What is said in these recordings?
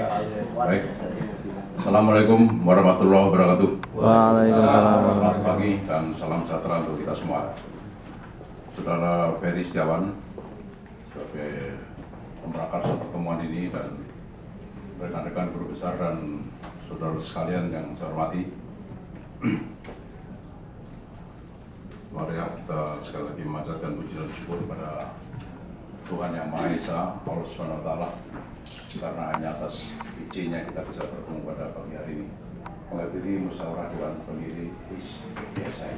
Baik. Assalamualaikum warahmatullahi wabarakatuh. Waalaikumsalam. Selamat pagi dan salam sejahtera untuk kita semua. Saudara Ferry Setiawan, sebagai pemrakarsa pertemuan ini dan rekan-rekan guru besar dan saudara sekalian yang saya hormati, mari kita sekali lagi memanjatkan puji dan syukur kepada Tuhan Yang Maha Esa, Allah Subhanahu Wa Taala, karena hanya atas izinnya kita bisa bertemu pada pagi hari ini menghadiri musyawarah Dewan Pendiri ISPSI.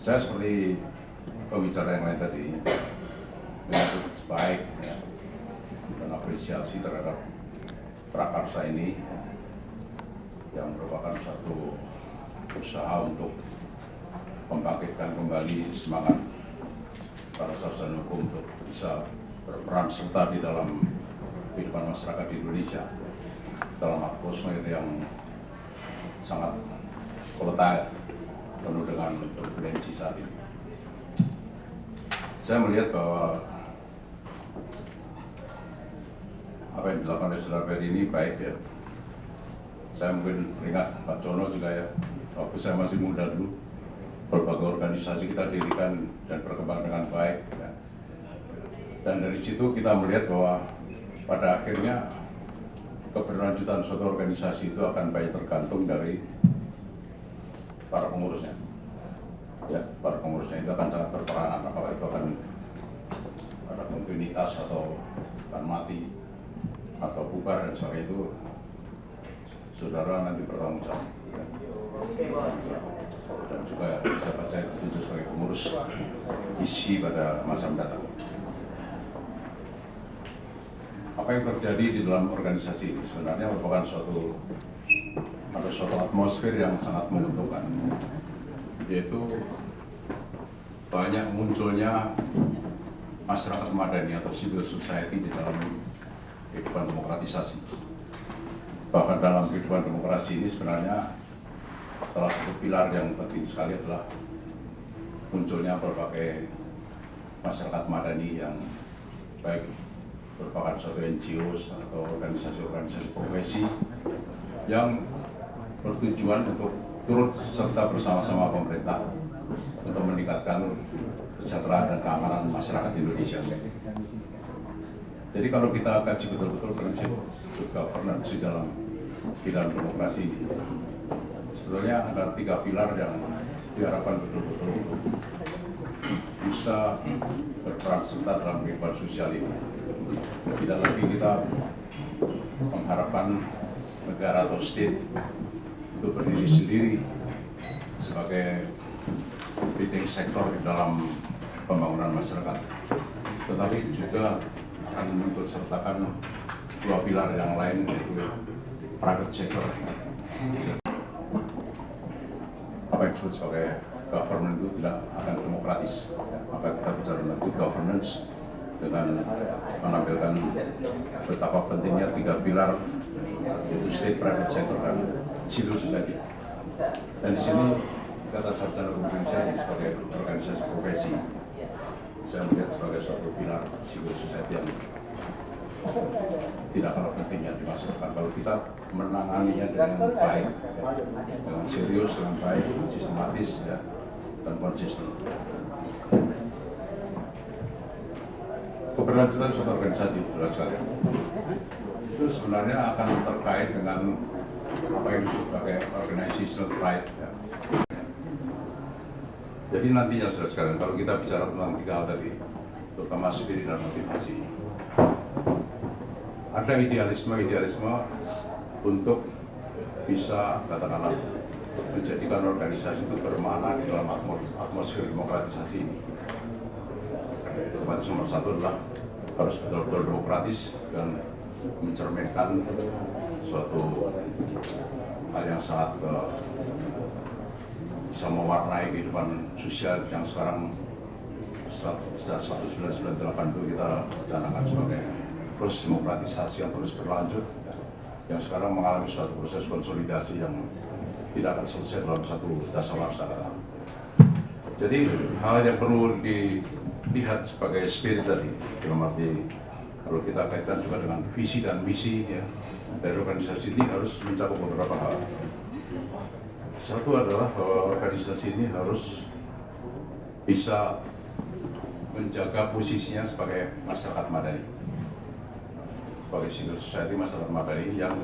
Saya seperti pembicara yang lain tadi menyambut baik dan apresiasi terhadap prakarsa ini yang merupakan satu usaha untuk membangkitkan kembali semangat para sarjana hukum untuk bisa berperan serta di dalam kehidupan masyarakat di Indonesia dalam atmosfer yang sangat volatile, penuh dengan turbulensi saat ini. Saya melihat bahwa apa yang dilakukan oleh saudara Ferry ini baik ya. Saya mungkin ingat Pak Jono juga ya, waktu saya masih muda dulu, berbagai organisasi kita dirikan dan berkembang dengan baik ya. Dan dari situ kita melihat bahwa pada akhirnya keberlanjutan suatu organisasi itu akan baik tergantung dari para pengurusnya. Ya, para pengurusnya itu akan sangat berperan, apakah itu akan ada kontinuitas atau akan mati atau bubar dan sebagainya, itu saudara nanti bertanggung jawab. Ya. Dan juga siapa saya ditunjuk sebagai pengurus isi pada masa mendatang. Apa yang terjadi di dalam organisasi ini sebenarnya merupakan suatu atmosfer yang sangat menguntungkan, yaitu banyak munculnya masyarakat madani atau civil society di dalam kehidupan demokratisasi. Bahkan dalam kehidupan demokrasi ini sebenarnya salah satu pilar yang penting sekali adalah munculnya berbagai masyarakat madani yang baik merupakan suatu NGO atau organisasi-organisasi profesi yang bertujuan untuk turut serta bersama-sama pemerintah untuk meningkatkan kesejahteraan dan keamanan masyarakat Indonesia. Jadi kalau kita kaji betul-betul prinsip governance di dalam bidang demokrasi ini, sebenarnya ada 3 pilar yang diharapkan betul-betul untuk bisa berperan serta dalam kehidupan sosial ini. Tidak lagi kita mengharapkan negara atau state untuk berdiri sendiri sebagai leading sektor di dalam pembangunan masyarakat, tetapi juga akan mengikutsertakan 2 pilar yang lain, yaitu private sector. Apa yang disebut sebagai government itu tidak akan demokratis. Maka kita bicara tentang good governance dengan menampilkan betapa pentingnya 3 pilar, yaitu state, private sector, dan civil society. Dan di sini kata sarjana hukum Indonesia sebagai organisasi profesi, saya melihat sebagai suatu pilar civil society yang tidak kalah pentingnya di masyarakat kalau kita menanganinya dengan baik, dengan serius, dengan baik, sistematis ya, dan konsisten. Keberlanjutan suatu organisasi, saudara sekalian, itu sebenarnya akan terkait dengan apa yang disebut sebagai organizational pride ya. Jadi nantinya saudara sekalian, kalau kita bicara tentang 3 hal tadi, terutama spirit dan motivasi, ada idealisme untuk bisa katakanlah menjadikan organisasi itu bermakna di dalam atmosfer demokratisasi ini. Nomor 1 adalah harus betul-betul demokratis dan mencerminkan suatu hal yang sangat bisa mewarnai kehidupan sosial yang sekarang sejak 1998 itu kita canangkan sebagai proses demokratisasi yang terus berlanjut, yang sekarang mengalami suatu proses konsolidasi yang tidak akan selesai dalam satu dasawarsa. Jadi hal yang perlu dilihat sebagai spirit tadi, dalam arti Kalau kita kaitkan juga dengan visi dan misi ya, dari organisasi ini harus mencakup beberapa hal. Satu adalah bahwa organisasi ini harus bisa menjaga posisinya sebagai masyarakat madani, sebagai civil society masyarakat madani yang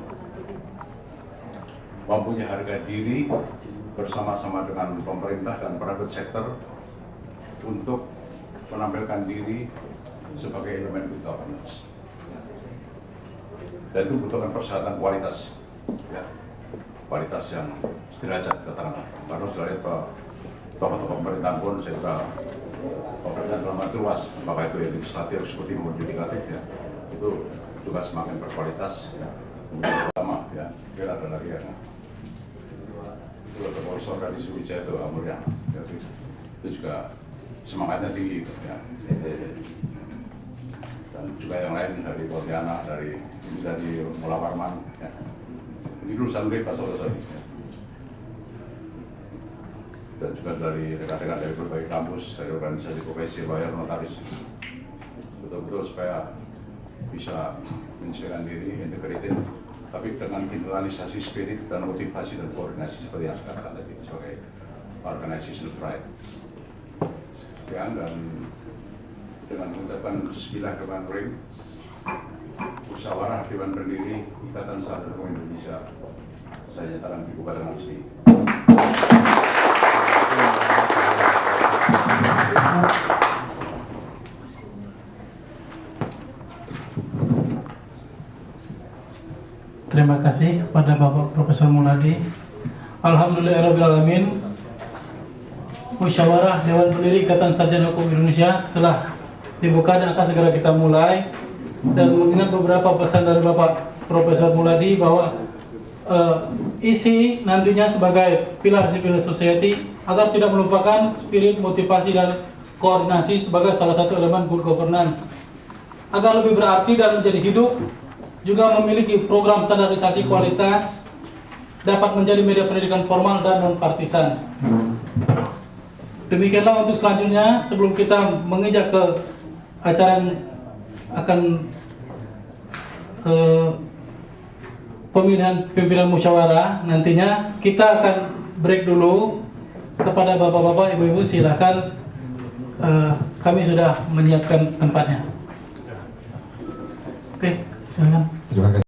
mempunyai harga diri bersama-sama dengan pemerintah dan private sector untuk menampilkan diri sebagai elemen good governance. Dan itu butuhkan persyaratan kualitas, ya, kualitas yang sederajat keterangan. Karena sudah lihat bahwa tokoh-tokoh pemerintahan pun saya kira pemerintahan dalam arti luas, apakah itu yang legislatif, eksekutif maupun yudikatif, ya, itu juga semakin berkualitas. Ya. Kemudian pertama, ya, kira ada lagi ya. Itu ada Profesor Kadi Sriwijaya itu Amurya, ya, itu juga semangatnya tinggi, ya. Dan juga yang lain dari Pontianak, dari Mula Warman, ya. Ini lulusan mereka saudara-saudari, ya. Dan juga dari rekan-rekan dari berbagai kampus, dari organisasi profesi, lawyer, notaris, betul-betul supaya bisa menyesuaikan diri, integrated, tapi dengan generalisasi spirit dan motivasi dan koordinasi seperti yang saya katakan tadi sebagai organization pride. Dan dengan mengucapkan Bismillah Dewan Ring, musyawarah Dewan Pendiri Ikatan Sarjana Hukum Indonesia, saya nyatakan dibuka dengan resmi. Terima kasih kepada Bapak Profesor Muladi. Alhamdulillahirrahmanirrahim. Musyawarah Dewan Pendiri Ikatan Sarjana Hukum Indonesia telah dibuka dan akan segera kita mulai. Dan mengingat beberapa pesan dari Bapak Profesor Muladi bahwa isi nantinya sebagai pilar civil society agar tidak melupakan spirit, motivasi, dan koordinasi sebagai salah satu elemen good governance. Agar lebih berarti dan menjadi hidup, juga memiliki program standarisasi kualitas, dapat menjadi media pendidikan formal dan non-partisan. Demikianlah untuk selanjutnya, sebelum kita menginjak ke acara yang akan pemilihan pimpinan musyawarah, nantinya kita akan break dulu. Kepada bapak-bapak, ibu-ibu, silakan, kami sudah menyiapkan tempatnya. Oke, silakan. Terima kasih.